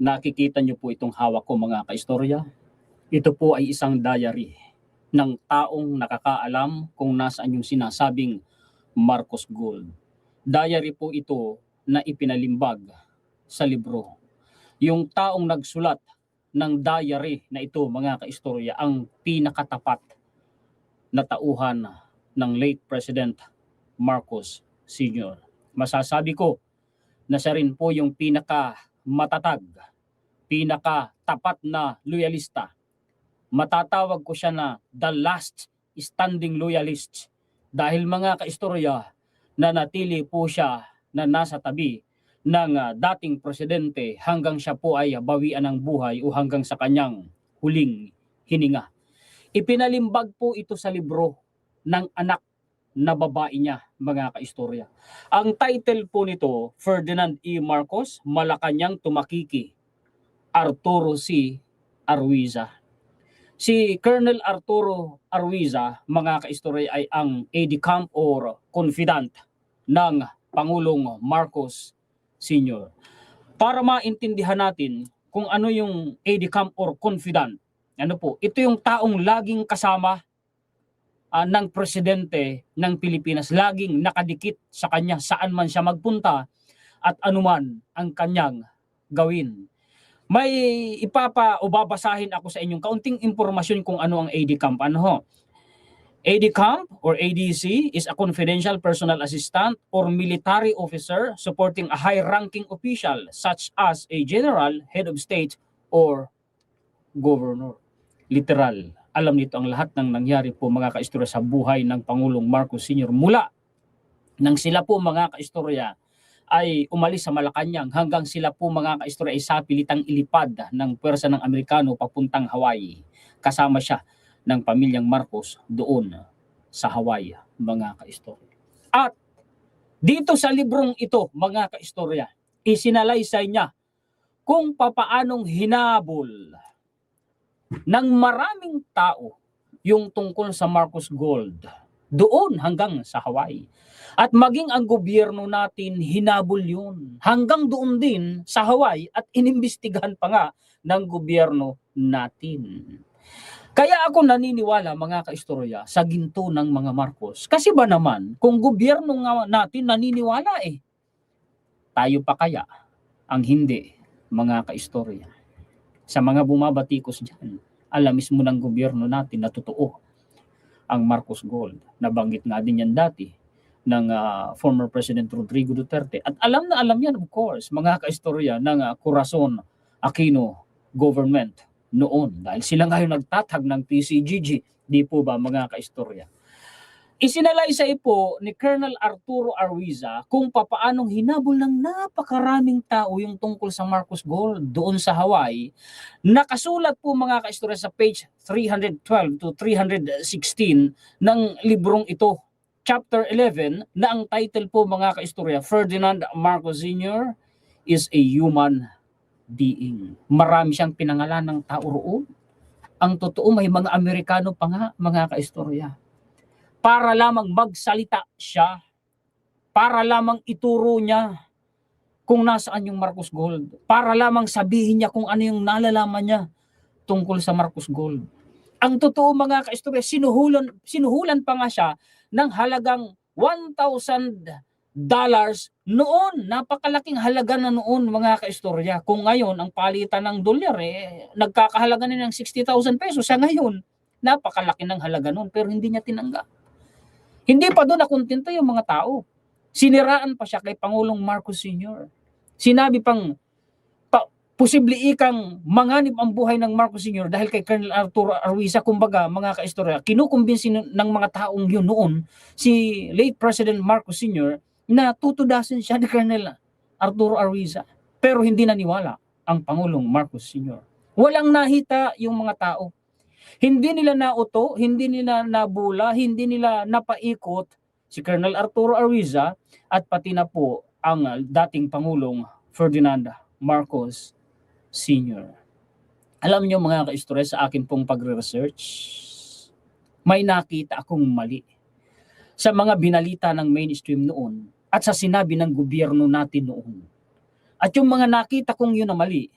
Nakikita niyo po itong hawak ko mga kaistorya. Ito po ay isang diary ng taong nakakaalam kung nasaan yung sinasabing Marcos Gold. Diary po ito na ipinalimbag sa libro. Yung taong nagsulat ng diary na ito mga kaistorya ang pinakatapat na tauhan ng late President Marcos Sr. Masasabi ko na siya rin po yung pinakamatatag, pinakatapat na loyalista. Matatawag ko siya na the last standing loyalist dahil mga kaistorya na natili po siya na nasa tabi ng dating presidente hanggang siya po ay bawian ng buhay o hanggang sa kanyang huling hininga. Ipinalimbag po ito sa libro ng anak na babae niya, mga kaistorya. Ang title po nito, Ferdinand E. Marcos, Malacanang Tumakiki, Arturo C. Arwiza. Si Colonel Arturo Arwiza, mga kaistorya, ay ang aide-camp or confidant ng Pangulong Marcos Sr. Para maintindihan natin kung ano yung aide-camp or confidant, ano po, ito yung taong laging kasama ng presidente ng Pilipinas, laging nakadikit sa kanya saan man siya magpunta at anuman ang kanyang gawin. May babasahin ako sa inyong kaunting impormasyon kung ano ang AD-Camp. Ano ho? AD-Camp or ADC is a confidential personal assistant or military officer supporting a high-ranking official such as a general, head of state, or governor. Literal. Alam nito ang lahat ng nangyari po mga kaistorya sa buhay ng Pangulong Marcos Sr. mula nang sila po mga kaistorya ay umalis sa Malacanang hanggang sila po mga kaistorya ay sapilitang ilipad ng pwersa ng Amerikano papuntang Hawaii. Kasama siya ng pamilyang Marcos doon sa Hawaii, mga kaistorya. At dito sa librong ito, mga kaistorya, isinalaysay niya kung papaanong hinabol ng maraming tao yung tungkol sa Marcos Gold doon hanggang sa Hawaii. At maging ang gobyerno natin hinabol yun hanggang doon din sa Hawaii at inimbestigahan pa nga ng gobyerno natin. Kaya ako naniniwala mga kaistorya sa ginto ng mga Marcos. Kasi ba naman kung gobyerno nga natin naniniwala tayo pa kaya ang hindi mga kaistorya? Sa mga bumabatikos dyan, alam mismo ng gobyerno natin na totoo ang Marcos Gold. Nabanggit nga din yan dati ng former President Rodrigo Duterte. At alam na alam yan, of course, mga kaistorya ng Corazon Aquino government noon. Dahil sila ngayon nagtatag ng PCGG, di po ba mga kaistorya? Isinalaysay po ni Colonel Arturo Arwiza kung papaanong hinabol ng napakaraming tao yung tungkol sa Marcos Gold doon sa Hawaii. Nakasulat po mga kaistorya sa page 312 to 316 ng librong ito, chapter 11, na ang title po mga kaistorya, Ferdinand Marcos Sr. is a human being. Marami siyang pinangalan ng tao roon. Ang totoo may mga Amerikano pa nga mga kaistorya. Para lamang magsalita siya, para lamang ituro niya kung nasaan yung Marcos Gold, para lamang sabihin niya kung ano yung nalalaman niya tungkol sa Marcos Gold. Ang totoo mga kaistorya, sinuhulan pa nga siya ng halagang $1,000 noon. Napakalaking halaga na noon mga kaistorya. Kung ngayon ang palitan ng dolyar nagkakahalaga na ng 60,000 pesos. Sa ngayon, napakalaki ng halaga noon pero hindi niya tinanggap. Hindi pa doon nakontento yung mga tao. Siniraan pa siya kay Pangulong Marcos Sr. Sinabi pang posible ikang manganib ang buhay ng Marcos Sr. dahil kay Colonel Arturo Arwiza. Kumbaga mga kaistorya, kinukumbinsi ng mga taong yun noon si late President Marcos Sr. na tutudasin siya ni Colonel Arturo Arwiza. Pero hindi naniwala ang Pangulong Marcos Sr. Walang nahita yung mga tao. Hindi nila nauto, hindi nila nabula, hindi nila napaikot si Colonel Arturo Arwiza at pati na po ang dating Pangulong Ferdinand Marcos Sr. Alam niyo mga kaistorya, sa akin pong pagre-research, may nakita akong mali sa mga binalita ng mainstream noon at sa sinabi ng gobyerno natin noon. At yung mga nakita kong yun na mali,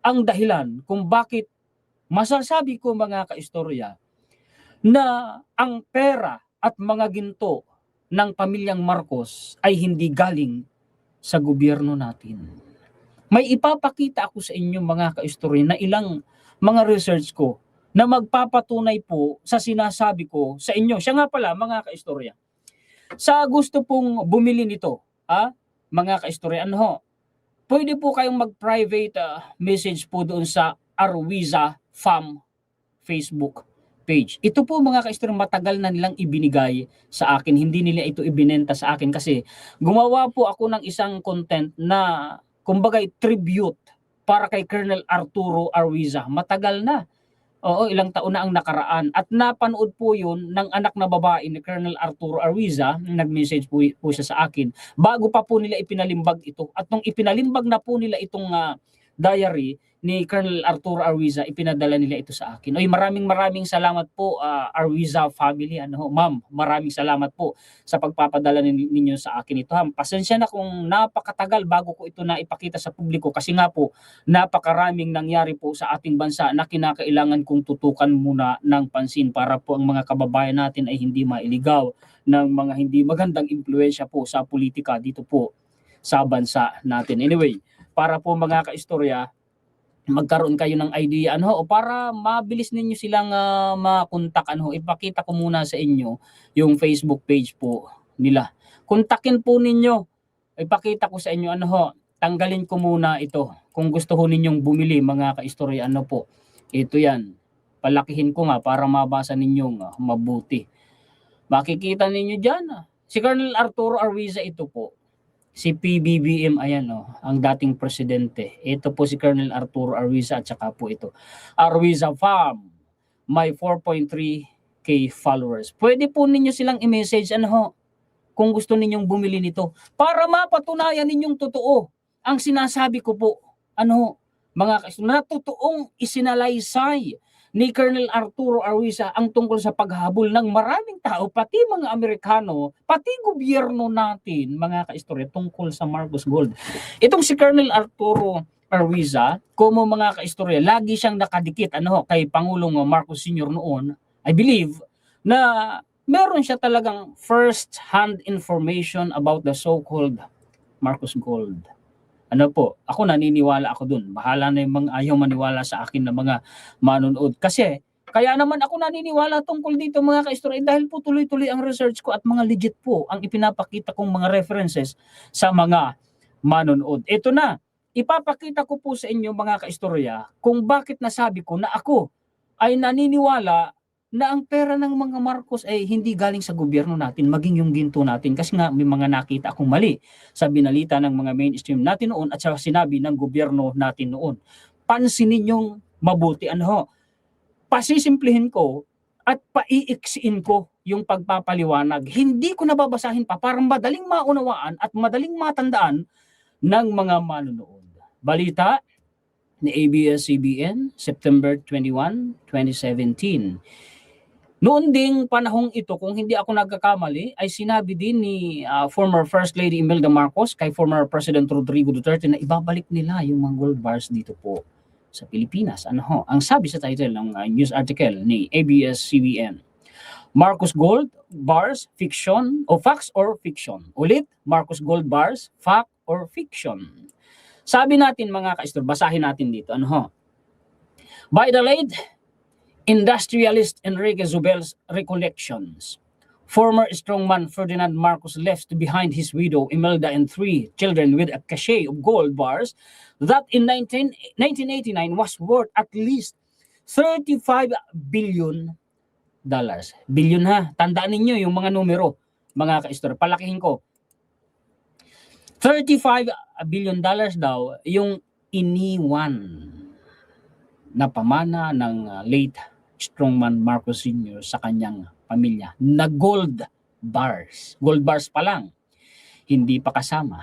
ang dahilan kung bakit masasabi ko mga kaistorya na ang pera at mga ginto ng pamilyang Marcos ay hindi galing sa gobyerno natin. May ipapakita ako sa inyo mga kaistorya na ilang mga research ko na magpapatunay po sa sinasabi ko sa inyo. Siya nga pala mga kaistorya, sa gusto pong bumili nito, mga kaistorya, ano ho, pwede po kayong mag-private message po doon sa Arwiza Farm Facebook page. Ito po mga kaistorya, matagal na nilang ibinigay sa akin. Hindi nila ito ibinenta sa akin kasi gumawa po ako ng isang content na kumbaga tribute para kay Colonel Arturo Arwiza. Matagal na. Oo, ilang taon na ang nakaraan. At napanood po yun ng anak na babae ni Colonel Arturo Arwiza. Nag-message po siya sa akin. Bago pa po nila ipinalimbag ito. At nung ipinalimbag na po nila itong diary ni Colonel Arturo Arwiza, ipinadala nila ito sa akin. Oy, maraming salamat po Arwiza family. Ma'am, maraming salamat po sa pagpapadala ninyo sa akin ito. Pasensya na kung napakatagal bago ko ito na ipakita sa publiko kasi nga po napakaraming nangyari po sa ating bansa na kinakailangan kong tutukan muna ng pansin para po ang mga kababayan natin ay hindi mailigaw ng mga hindi magandang impluwensya po sa politika dito po sa bansa natin. Anyway, para po mga kaistorya, magkaroon kayo ng idea o para mabilis ninyo silang makontak ipakita ko muna sa inyo yung Facebook page po nila. Kontakin po ninyo. Ipakita ko sa inyo tanggalin ko muna ito. Kung gusto ho ninyong bumili mga kaistorya po. Ito yan. Palakihin ko nga para mabasa ninyong mabuti. Makikita ninyo diyan. Si Colonel Arturo Arwiza ito po. Si PBBM, ayan ang dating presidente. Ito po si Colonel Arturo Arwiza at saka po ito. Arwiza Farm, may 4.3k followers. Pwede po ninyo silang i-message kung gusto ninyong bumili nito para mapatunayan ninyong totoo ang sinasabi ko po. Mga na totoong isinalaysay ni Colonel Arturo Arwiza ang tungkol sa paghabol ng maraming tao, pati mga Amerikano, pati gobyerno natin, mga kaistorya, tungkol sa Marcos Gold. Itong si Colonel Arturo Arwiza, como mga kaistorya, lagi siyang nakadikit kay Pangulong Marcos Sr. noon. I believe na meron siya talagang first-hand information about the so-called Marcos Gold. Ako naniniwala ako dun. Bahala na yung mga ayaw maniwala sa akin na mga manonood. Kasi, kaya naman ako naniniwala tungkol dito mga kaistorya dahil po tuloy-tuloy ang research ko at mga legit po ang ipinapakita kong mga references sa mga manonood. Ito na, ipapakita ko po sa inyo mga kaistorya kung bakit nasabi ko na ako ay naniniwala na ang pera ng mga Marcos ay hindi galing sa gobyerno natin, maging yung ginto natin. Kasi nga may mga nakita akong mali sa binalita ng mga mainstream natin noon at saka sinabi ng gobyerno natin noon. Pansinin ninyong mabuti. Pasisimplihin ko at paiiksiin ko yung pagpapaliwanag. Hindi ko nababasahin pa para madaling maunawaan at madaling matandaan ng mga manonood. Balita ni ABS-CBN, September 21, 2017. Noon ding panahong ito, kung hindi ako nagkakamali, ay sinabi din ni former First Lady Imelda Marcos kay former President Rodrigo Duterte na ibabalik nila yung mga gold bars dito po sa Pilipinas. Ang sabi sa title ng news article ni ABS-CBN, Marcos Gold bars, fiction o facts or fiction? Ulit, Marcos Gold bars, fact or fiction? Sabi natin mga kaistor, basahin natin dito. By the late industrialist Enrique Zubel's recollections, former strongman Ferdinand Marcos left behind his widow Imelda and 3 children with a cachet of gold bars that in 1989 was worth at least $35 billion. Billion ha, tandaan ninyo yung mga numero mga kaistor, palakihin ko. $35 billion daw yung iniwan na pamana ng late strongman Marcos Sr. sa kanyang pamilya na gold bars. Gold bars pa lang. Hindi pa kasama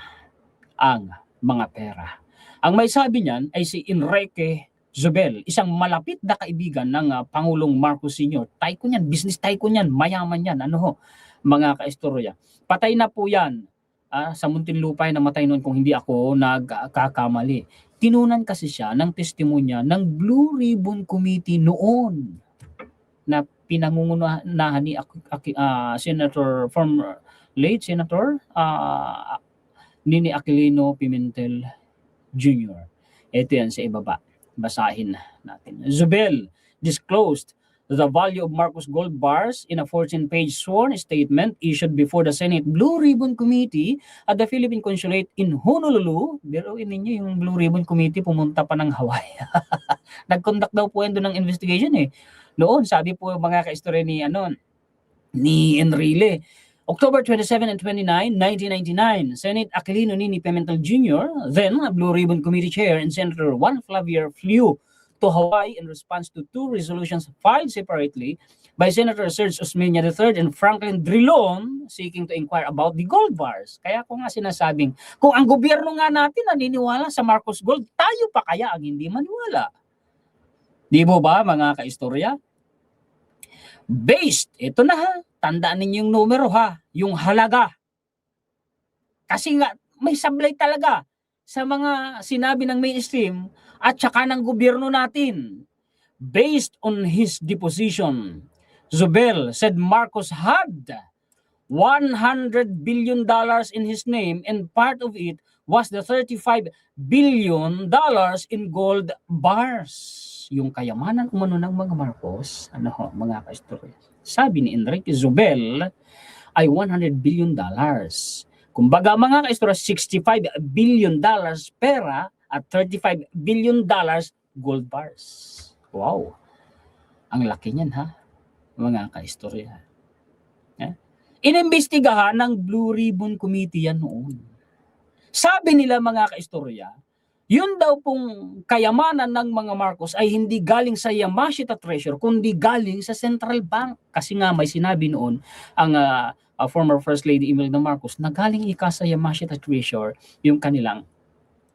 ang mga pera. Ang may sabi niyan ay si Enrique Zubel, isang malapit na kaibigan ng Pangulong Marcos Sr. Tycoon yan, business tycoon yan, mayaman yan. Mga kaistorya. Patay na po yan. Sa Muntinlupa namatay noon kung hindi ako nagkakamali. tinunan kasi siya ng testimonya ng Blue Ribbon Committee noon na pinangungunahan ni Senator, former late Senator Nini Aquilino Pimentel Jr. Ito yan sa ibaba. Basahin natin. Zubel disclosed the value of Marcos Gold bars in a 14-page sworn statement issued before the Senate Blue Ribbon Committee at the Philippine Consulate in Honolulu. Biruin ninyo yung Blue Ribbon Committee pumunta pa ng Hawaii. Nag-conduct daw po yan doon ng investigation eh. Noon, sabi po mga kaistorya ni Enrile, October 27 and 29, 1999, Senate Aquilino Nini Pimentel Jr., then a Blue Ribbon Committee Chair, and Senator Juan Flavier flew to Hawaii in response to two resolutions filed separately by Senator Serge Osmeña III and Franklin Drilon seeking to inquire about the gold bars. Kaya ko nga sinasabing, kung ang gobyerno nga natin naniniwala sa Marcos Gold, tayo pa kaya ang hindi maniwala? Di mo ba mga kaistorya? Based, ito na ha, tandaan ninyo yung numero ha, yung halaga. Kasi nga, may sablay talaga sa mga sinabi ng mainstream at saka ng gobyerno natin. Based on his deposition, Zubel said Marcos had $100 billion in his name and part of it was the $35 billion in gold bars. Yung kayamanan umano ng mga Marcos, mga kaistorya. Sabi ni Enrique Zubel ay $100 billion. Kumbaga mga kaistorya, $65 billion pera at $35 billion gold bars. Wow. Ang laki niyan ha, mga kaistorya. Inimbestigahan ng Blue Ribbon Committee yan noon. Sabi nila mga kaistorya, yun daw pong kayamanan ng mga Marcos ay hindi galing sa Yamashita Treasure, kundi galing sa Central Bank. Kasi nga may sinabi noon ang former First Lady Imelda Marcos na galing ika sa Yamashita Treasure yung kanilang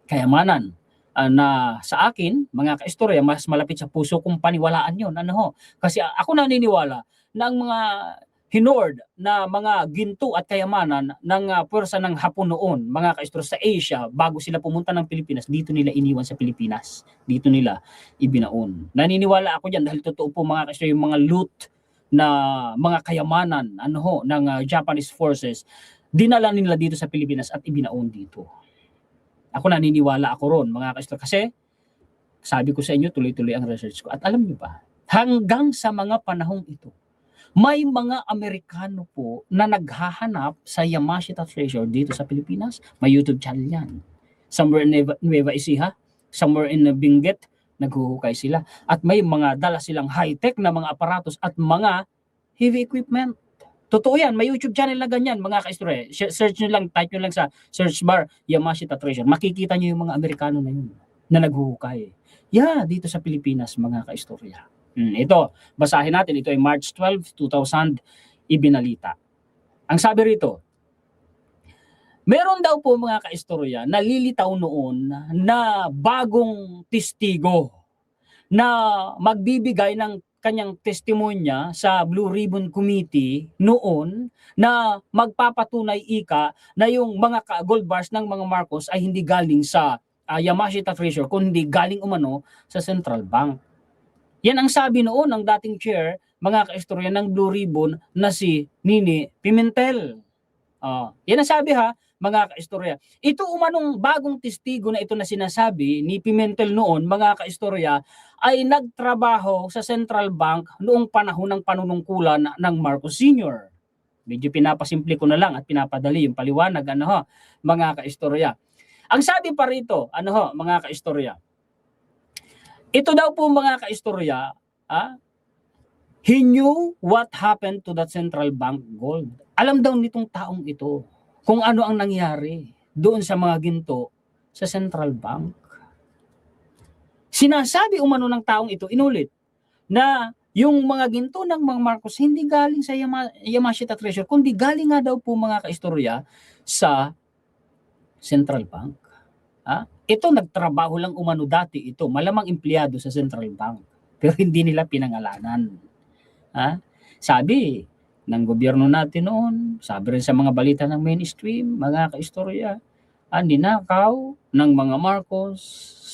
kayamanan. Na sa akin, mga kaistorya, mas malapit sa puso kong paniwalaan yun. Kasi ako naniniwala na ang mga hinoard na mga ginto at kayamanan ng puwersa ng Hapon noon, mga kaistorya sa Asia, bago sila pumunta ng Pilipinas, dito nila iniwan sa Pilipinas. Dito nila ibinaon. Naniniwala ako dyan dahil totoo po mga kaistorya, yung mga loot na mga kayamanan ng Japanese forces, dinala nila dito sa Pilipinas at ibinaon dito. Ako naniniwala ako ron mga kaistorya kasi sabi ko sa inyo tuloy-tuloy ang research ko. At alam niyo ba, hanggang sa mga panahong ito, may mga Amerikano po na naghahanap sa Yamashita Treasure dito sa Pilipinas. May YouTube channel yan. Somewhere in Nueva Ecija, somewhere in Benguet, naghuhukay sila. At may mga dala silang high-tech na mga aparatos at mga heavy equipment. Totoo yan, may YouTube channel na ganyan mga kaistorya. Search nyo lang, type nyo lang sa search bar, Yamashita Treasure. Makikita nyo yung mga Amerikano na yun na naghuhukay. Dito sa Pilipinas mga kaistorya. Ito, basahin natin. Ito ay March 12, 2000, ibinalita. Ang sabi rito, meron daw po mga kaistorya nalilitaw noon na bagong testigo na magbibigay ng kanyang testimonya sa Blue Ribbon Committee noon na magpapatunay ika na yung mga gold bars ng mga Marcos ay hindi galing sa Yamashita Treasure kundi galing umano sa Central Bank. Yan ang sabi noon ng dating chair, mga kaistorya ng Blue Ribbon na si Nini Pimentel. Yan ang sabi ha, mga kaistorya. Ito umanong bagong testigo na ito na sinasabi ni Pimentel noon, mga kaistorya, ay nagtrabaho sa Central Bank noong panahon ng panunungkulan ng Marcos Sr. Medyo pinapasimple ko na lang at pinapadali yung paliwanag, mga kaistorya. Ang sabi pa rito, mga kaistorya, ito daw po mga kaistorya, he knew what happened to that Central Bank gold. Alam daw nitong taong ito kung ano ang nangyari doon sa mga ginto sa Central Bank. Sinasabi umano ng taong ito, inulit, na yung mga ginto ng mga Marcos hindi galing sa Yamashita Treasure, kundi galing nga daw po mga kaistorya sa Central Bank. Ito nagtrabaho lang umano dati ito, malamang empleyado sa Central Bank, pero hindi nila pinangalanan. Sabi ng gobyerno natin noon, sabi rin sa mga balita ng mainstream, mga kaistorya, ninakaw ng mga Marcos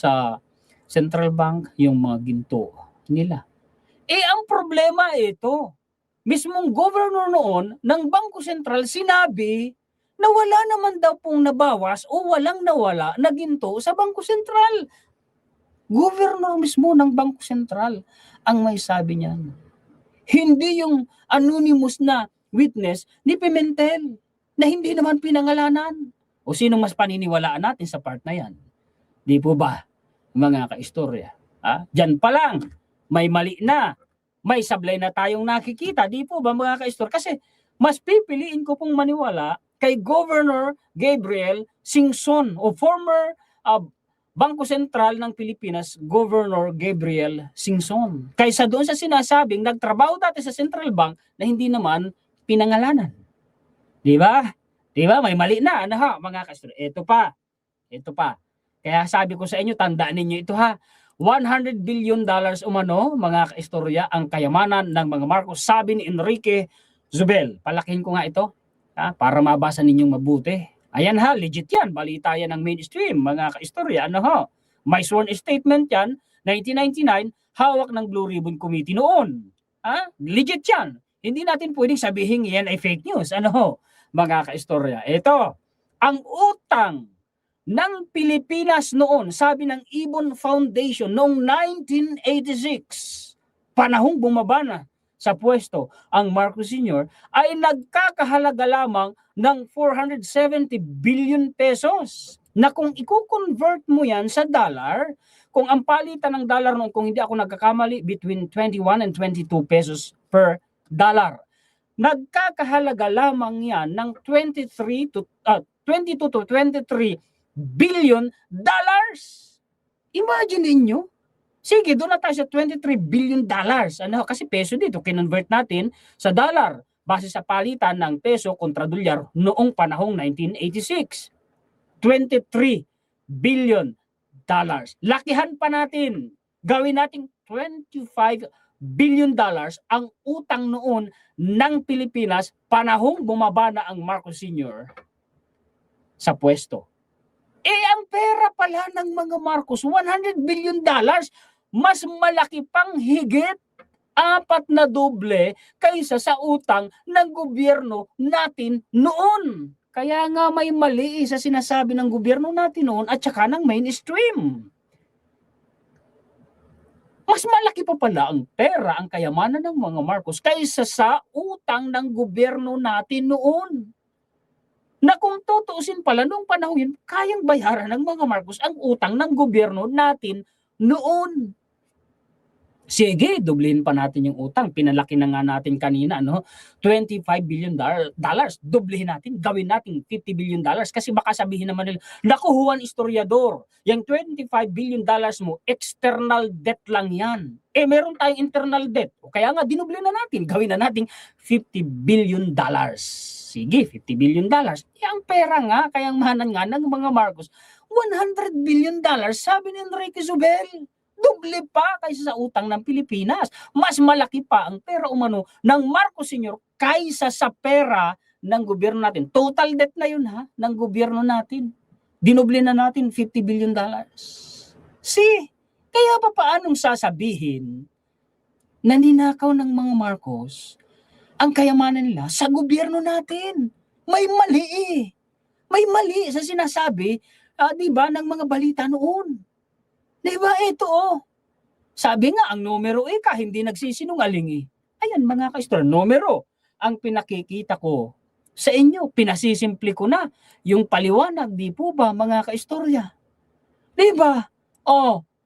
sa Central Bank yung mga ginto nila. Ang problema ito, mismong governor noon ng Bangko Sentral sinabi na wala naman daw pong nabawas o walang nawala na ginto sa Bangko Sentral. Governor mismo ng Bangko Sentral ang may sabi niyan. Hindi yung anonymous na witness ni Pimentel na hindi naman pinangalanan. O sinong mas paniniwalaan natin sa part na yan? Di po ba, mga kaistorya? Diyan pa lang, may mali na. May sablay na tayong nakikita. Di po ba, mga kaistorya? Kasi mas pipiliin ko pong maniwala kay Governor Gabriel Singson o former Bangko Sentral ng Pilipinas, Governor Gabriel Singson. Kaysa doon sa sinasabing nagtrabaho dati sa Central Bank na hindi naman pinangalanan. Di ba? Di ba? May mali na. Ano ha, mga kaistorya? Ito pa. Kaya sabi ko sa inyo, tandaan ninyo ito ha. $100 billion umano, mga kaistorya, ang kayamanan ng mga Marcos. Sabi ni Enrique Zubel. Palakihin ko nga ito para mabasa ninyong mabuti. Ayan ha, legit yan. Balita yan ng mainstream, mga kaistorya. Ano ho? May sworn statement yan, 1999, hawak ng Blue Ribbon Committee noon. Legit yan. Hindi natin pwedeng sabihin yan ay fake news. Ano ho, mga kaistorya? Ito, ang utang ng Pilipinas noon, sabi ng Ibon Foundation noong 1986, panahong bumaba na sa pwesto ang Marcos Sr., ay nagkakahalaga lamang ng 470 billion pesos. Na kung i-convert mo yan sa dollar, kung ang palitan ng dollar noon, kung hindi ako nagkakamali, between 21 and 22 pesos per dollar. Nagkakahalaga lamang yan ng 22 to 23 billion dollars. Imagine niyo. Sige, doon na tayo sa 23 billion dollars. Kasi peso dito, kinonvert natin sa dollar base sa palitan ng peso kontra dolyar noong panahong 1986. 23 billion dollars. Lakihan pa natin. Gawin natin 25 billion dollars ang utang noon ng Pilipinas panahong bumaba na ang Marcos Sr. sa pwesto. Ang pera pala ng mga Marcos, 100 billion dollars, mas malaki pang higit 4 na doble kaysa sa utang ng gobyerno natin noon. Kaya nga may mali sa sinasabi ng gobyerno natin noon at saka ng mainstream. Mas malaki pa pala ang pera, ang kayamanan ng mga Marcos kaysa sa utang ng gobyerno natin noon. Na kung tutuusin pala noong panahon yun, kayang bayaran ng mga Marcos ang utang ng gobyerno natin noon. Sige, dublihin pa natin yung utang. Pinalaki na nga natin kanina, 25 billion dollars. Dublihin natin, gawin natin 50 billion dollars. Kasi baka sabihin naman nila, naku Juan Historiador, yung 25 billion dollars mo, external debt lang yan. Meron tayong internal debt. O kaya nga, dinubli na natin, gawin na natin 50 billion dollars. Sige, 50 billion dollars. Ang pera nga, kayang mahanan nga ng mga Marcos, 100 billion dollars, sabi ni Enrique Zubel. Doble pa kaysa sa utang ng Pilipinas. Mas malaki pa ang pera umano ng Marcos Sr. kaysa sa pera ng gobyerno natin. Total debt na yun ng gobyerno natin. Dinoble na natin 50 billion dollars. Kaya pa paanong sasabihin na ninakaw ng mga Marcos ang kayamanan nila sa gobyerno natin? May mali May mali sa sinasabi, di ba, ng mga balita noon. Diba, ito Sabi nga, ang numero hindi nagsisinungaling Ayan mga kaistorya, numero ang pinakikita ko sa inyo. Pinasisimple ko na yung paliwanag, di po ba mga kaistorya? Diba?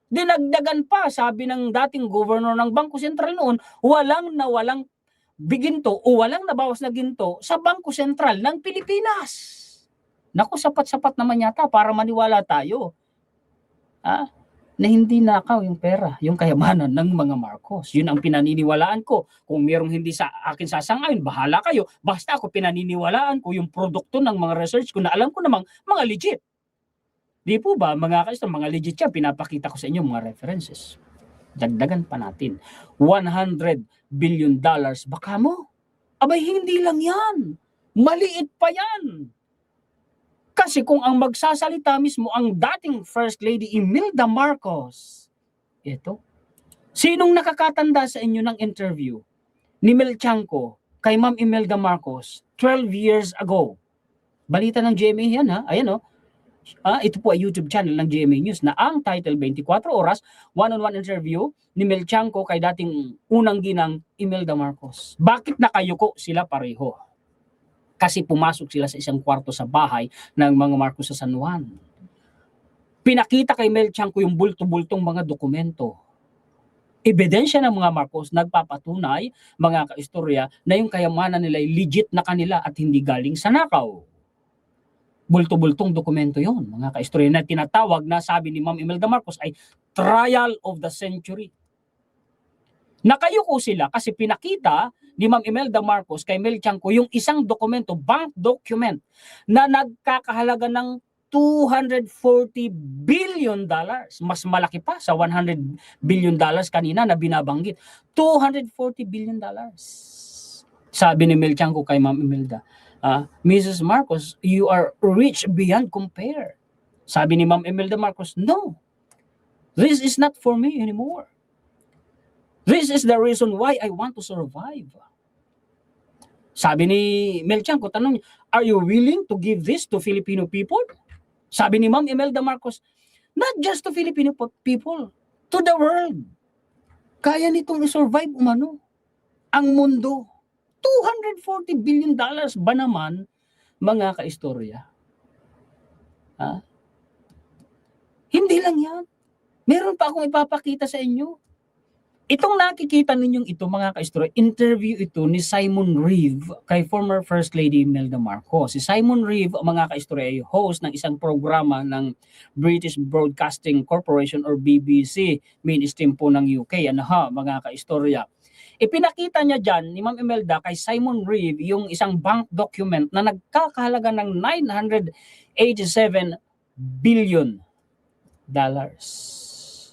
Dinagdagan pa, sabi ng dating governor ng Bangko Sentral noon, walang nawalang biginto o walang nabawas na ginto sa Bangko Sentral ng Pilipinas. Naku, sapat-sapat naman yata para maniwala tayo. Na hindi nakaw yung pera, yung kayamanan ng mga Marcos. Yun ang pinaniniwalaan ko. Kung mayroong hindi sa akin sasangayon, bahala kayo. Basta ako pinaniniwalaan ko yung produkto ng mga research ko na alam ko namang mga legit. Di po ba, mga kaistorya, mga legit yan, pinapakita ko sa inyo mga references. Dagdagan pa natin. 100 billion dollars. Baka mo? Abay, hindi lang yan. Maliit pa yan. Kasi kung ang magsasalita mismo ang dating First Lady Imelda Marcos, ito, sinong nakakatanda sa inyo ng interview ni Mel Tiangco kay Ma'am Imelda Marcos 12 years ago? Balita ng GMA yan ha. Ayan o. Ito po ay YouTube channel ng GMA News na ang title 24 oras, one-on-one interview ni Mel Tiangco kay dating unang ginang Imelda Marcos. Bakit nakayuko sila pareho? Kasi pumasok sila sa isang kwarto sa bahay ng mga Marcos sa San Juan. Pinakita kay Mel Tiangco yung bulto-bultong mga dokumento. Ebidensya ng mga Marcos nagpapatunay, mga kaistorya, na yung kayamanan nila ay legit na kanila at hindi galing sa nakaw. Bulto-bultong dokumento yon, mga kaistorya, na tinatawag na, sabi ni Ma'am Imelda Marcos, ay trial of the century. Nakayuko sila kasi pinakita ni Ma'am Imelda Marcos kay Mel Tiangco yung isang dokumento, bank document, na nagkakahalaga ng $240 billion. Mas malaki pa sa $100 billion kanina na binabanggit. $240 billion. Sabi ni Mel Tiangco kay Ma'am Imelda, Mrs. Marcos, you are rich beyond compare. Sabi ni Ma'am Imelda Marcos, no, this is not for me anymore. This is the reason why I want to survive. Sabi ni Mel Tiangco, tanong niya, are you willing to give this to Filipino people? Sabi ni Ma'am Imelda Marcos, not just to Filipino people, to the world. Kaya nitong i-survive umano ang mundo. $240 billion ba naman, mga kaistorya? Hindi lang yan. Meron pa akong ipapakita sa inyo. Itong nakikita ninyong ito, mga kaistorya, interview ito ni Simon Reeve kay former First Lady Imelda Marcos. Si Simon Reeve, mga kaistorya, ay host ng isang programa ng British Broadcasting Corporation or BBC, mainstream po ng UK. Mga kaistorya. Ipinakita niya dyan ni Ma'am Imelda kay Simon Reeve yung isang bank document na nagkakahalaga ng $987 billion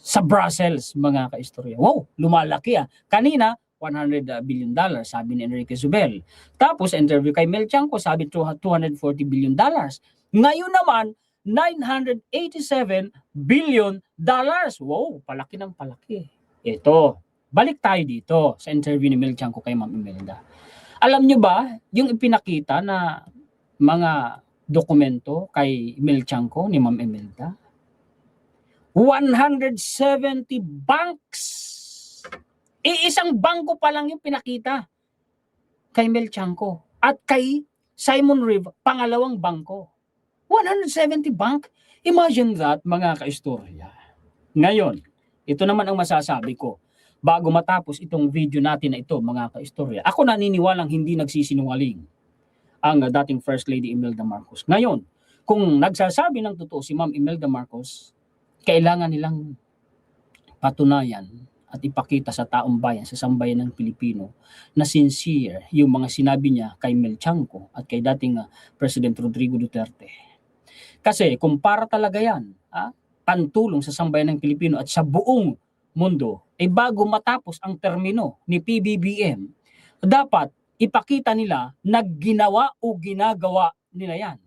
sa Brussels, mga kaistorya. Wow, lumalaki Kanina, $100 billion, sabi ni Enrique Zubel. Tapos, interview kay Mel Tiangco, sabi $240 billion. Ngayon naman, $987 billion. Wow, palaki ng palaki. Ito, balik tayo dito sa interview ni Mel Tiangco kay Ma'am Imelda. Alam nyo ba, yung ipinakita na mga dokumento kay Mel Tiangco ni Ma'am Imelda? 170 banks. Isang bangko pa lang yung pinakita kay Mel Tiangco. At kay Simon Reeve, pangalawang bangko. 170 bank. Imagine that, mga kaistorya. Ngayon, ito naman ang masasabi ko. Bago matapos itong video natin na ito, mga kaistorya, ako naniniwalang hindi nagsisinungaling ang dating First Lady Imelda Marcos. Ngayon, kung nagsasabi ng totoo si Ma'am Imelda Marcos, kailangan nilang patunayan at ipakita sa taong bayan, sa sambayan ng Pilipino, na sincere yung mga sinabi niya kay Mel Tiangco at kay dating President Rodrigo Duterte. Kasi kung para talaga yan, pantulong sa sambayan ng Pilipino at sa buong mundo, bago matapos ang termino ni PBBM, dapat ipakita nila na ginawa o ginagawa nila yan.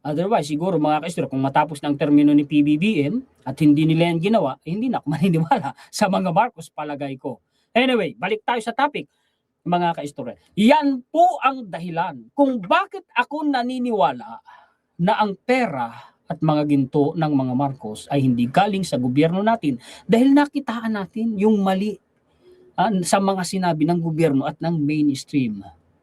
Otherwise, siguro mga kaistorya, kung matapos ng termino ni PBBM at hindi nila yan ginawa, hindi na ako maniniwala sa mga Marcos, palagay ko. Anyway, balik tayo sa topic, mga kaistorya. Yan po ang dahilan kung bakit ako naniniwala na ang pera at mga ginto ng mga Marcos ay hindi galing sa gobyerno natin dahil nakitaan natin yung mali sa mga sinabi ng gobyerno at ng mainstream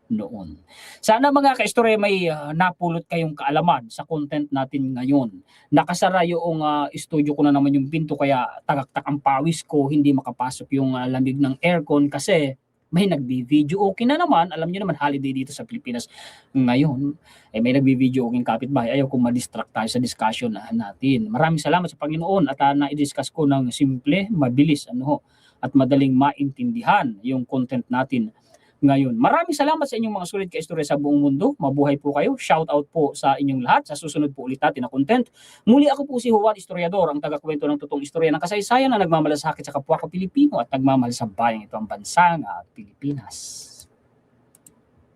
noon. Sana mga kaistorya may napulot kayong kaalaman sa content natin ngayon. Nakasara yung studio ko na naman yung pinto kaya tagaktak ang pawis ko, hindi makapasok yung lamig ng aircon kasi may nagbi-video okay na naman. Alam niyo naman holiday dito sa Pilipinas ngayon. May nagbi-video okay kapitbahay. Ayaw kong ma-distract tayo sa discussion natin. Maraming salamat sa Panginoon at na-discuss ko ng simple, mabilis at madaling maintindihan yung content natin ngayon. Maraming salamat sa inyong mga sulit kaistorya sa buong mundo. Mabuhay po kayo. Shout out po sa inyong lahat. Sa susunod po ulit natin na content. Muli ako po si Juan Historiador, ang tagakwento ng totoong istorya ng kasaysayan na nagmamalasakit sa kapwa ko Pilipino at nagmamahal sa bayang ito ang bansang Pilipinas.